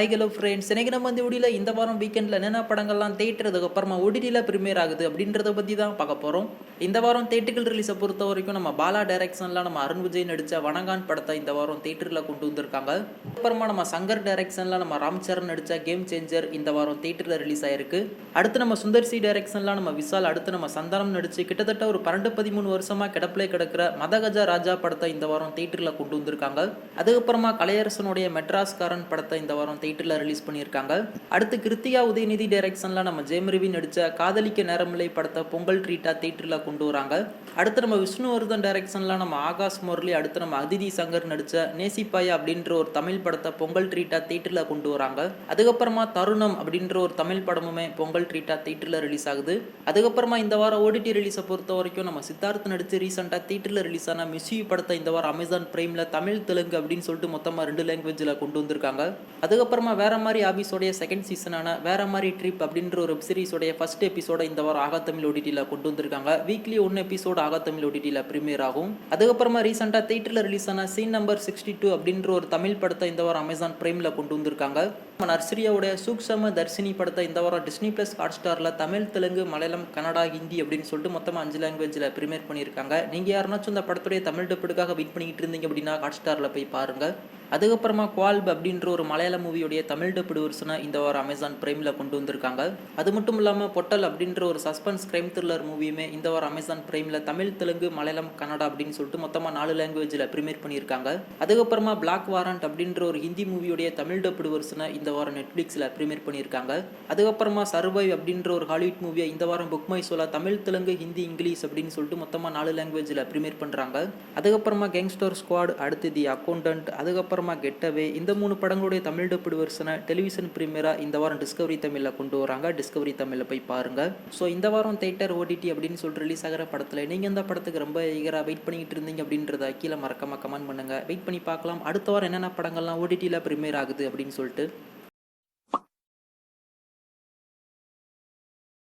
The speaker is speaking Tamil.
ஹாய் ஹலோ ஃப்ரெண்ட்ஸ், எனக்கு நம்ம இந்த வீடியோவில் இந்த வாரம் வீக்கெண்டில் என்னென்ன படங்கள்லாம் தேட்டர் அதுக்கப்புறமா ஓடிடியில் ப்ரீமியர் ஆகுது அப்படின்றத பற்றி தான் பார்க்க போகிறோம். இந்த வாரம் தேட்டர்கள் ரிலீஸை பொறுத்த வரைக்கும் நம்ம பாலா டைரக்ஷனில் நம்ம அருண் விஜய் நடித்த வணங்கான் படத்தை இந்த வாரம் தேட்டரில் கொண்டு வந்திருக்காங்க. அப்புறமா நம்ம சங்கர் டைரக்ஷனில் நம்ம ராம் சரண் நடித்த கேம் சேஞ்சர் இந்த வாரம் தேட்டரில் ரிலீஸ் ஆயிருக்கு. அடுத்து நம்ம சுந்தர் சி டைரக்ஷனில் நம்ம விஷால், அடுத்து நம்ம சந்தானம் நடித்து கிட்டத்தட்ட ஒரு 12-13 வருஷமாக கிடப்பிலே கிடக்கிற மதகஜா ராஜா படத்தை இந்த வாரம் தேட்டரில் கொண்டு வந்திருக்காங்க. அதுக்கப்புறமா கலையரசனுடைய மெட்ராஸ்காரன் படத்தை இந்த வாரம் தேட்டரில் ரிலீஸ் பண்ணியிருக்காங்க. அடுத்து கிருத்திகா உதயநிதி டைரக்ஷனில் நம்ம ஜெயம் ரவி நடித்த காதலிக்க நேரமில்லை படத்தை பொங்கல் ட்ரீட்டாக தேட்டரில் கொண்டு வராங்க. அடுத்து நம்ம விஷ்ணுவர்தன் டைரக்ஷனில் நம்ம ஆகாஷ் முரளி, அடுத்து நம்ம அதிதி சங்கர் நடித்த நேசிப்பாயா அப்படின்ற ஒரு தமிழ் படத்தை பொங்கல் ட்ரீட்டாக தேட்டரில் கொண்டு வராங்க. அதுக்கப்புறமா தருணம் அப்படின்ற ஒரு தமிழ் படமுமே பொங்கல் ட்ரீட்டாக தேட்டரில் ரிலீஸ் ஆகுது. அதுக்கப்புறமா இந்த வாரம் ஓடிடி ரிலீஸை பொறுத்த வரைக்கும் நம்ம சித்தார்த் நடித்து ரீசெண்டாக தேட்டரில் ரிலீஸ் ஆன மிஸ்யூ படத்தை இந்த வாரம் அமேசான் பிரைமில் தமிழ் தெலுங்கு அப்படின்னு சொல்லிட்டு மொத்தமாக 2 லாங்குவேஜில் கொண்டு வந்திருக்காங்க. அதுக்கப்புறமா வேற மாதிரி ஆபீஸோடைய செகண்ட் சீசனான வேற மாதிரி ட்ரிப் அப்படின்ற ஒரு வெப் சீரிஸோடைய ஃபர்ஸ்ட் எபிசோட இந்த வாரம் ஆகா தமிழ் ஓடிடியில் கொண்டு வந்திருக்காங்க. வீக்லி 1 எபிசோடு ஆகா தமிழ் ஓடிடியில் ப்ரீமியர் ஆகும். அதுக்கப்புறமா ரீசெண்டாக தேட்டரில் ரிலீஸ் ஆன சீன் நம்பர் 62 அப்படின்ற ஒரு தமிழ் படத்தை இந்த வாரம் அமேசான் பிரைமில் கொண்டு வந்திருக்காங்க. நர்சரியாவுடைய சூக்ஷம தர்ஷினி படத்தை இந்த வாரம் டிஸ்னி பிளஸ் ஹாட்ஸ்டாரில் தமிழ், தெலுங்கு, மலையாளம், கன்னடா, ஹிந்தி அப்படின்னு சொல்லிட்டு மொத்தமாக 5 லாங்குவேஜில் ப்ரீமியர் பண்ணியிருக்காங்க. நீங்கள் யாருனாச்சும் இந்த படத்துடைய தமிழ் டப்புக்காக வெயிட் பண்ணிக்கிட்டு இருந்தீங்க அப்படின்னா ஹாட்ஸ்டாரில் போய் பாருங்க. அதுக்கப்புறமா குவால்ப் அப்படின்ற ஒரு மலையாள மூவியோடைய தமிழ் டப்புடு வெர்ஷனை இந்த வாரம் அமேசான் பிரைமில் கொண்டு வந்திருக்காங்க. அது மட்டும் இல்லாமல் பொட்டல் அப்படின்ற ஒரு சஸ்பென்ஸ் கிரைம் த்ரில்லர் மூவியுமே இந்த வாரம் அமேசான் பிரைமில் தமிழ், தெலுங்கு, மலையாளம், கன்னடா அப்படின்னு சொல்லிட்டு மொத்தமாக 4 லாங்குவேஜில் ப்ரீமியர் பண்ணியிருக்காங்க. அதுக்கப்புறமா பிளாக் வாரண்ட் அப்படின்ற ஒரு ஹிந்தி மூவியோடைய தமிழ் டப்புடு வெர்ஷனை இந்த வாரம் நெட்ஃப்ளிக்ஸில் ப்ரீமியர் பண்ணியிருக்காங்க. அதுக்கப்புறமா சர்வைவ் அப்படின்ற ஒரு ஹாலிவுட் மூவியை இந்த வாரம் புக் மை ஷோல தமிழ், தெலுங்கு, ஹிந்தி, இங்கிலீஷ் அப்படின்னு சொல்லிட்டு மொத்தமாக 4 லாங்குவேஜில் ப்ரீமியர் பண்ணுறாங்க. அதுக்கப்புறமா கேங்ஸ்டர் ஸ்குவாட், அடுத்து தி அக்கௌண்டன்ட், அதுக்கப்புறமா கெட்டவே இந்த 3 படங்களுடைய தமிழ் டப்புடு வெர்ஷனை டெலிவிஷன் ப்ரீமியரா இந்த வாரம் டிஸ்கவரி தமிழில் கொண்டு வராங்க. டிஸ்கவரி தமிழில் போய் பாருங்க. ஸோ இந்த வாரம் தேட்டர் ஓடிடி அப்படின்னு சொல்லிட்டு ரிலீஸ் ஆகிற படத்தில் நீங்கள் இந்த படத்துக்கு ரொம்ப ஈகராக வெயிட் பண்ணிட்டு இருந்தீங்க அப்படின்றத கீழே மறக்காம கமெண்ட் பண்ணுங்க. வெயிட் பண்ணி பார்க்கலாம் அடுத்த வாரம் என்னென்ன படங்கள்லாம் ஓடிடியில் ப்ரீமியர் ஆகுது அப்படின்னு சொல்லிட்டு.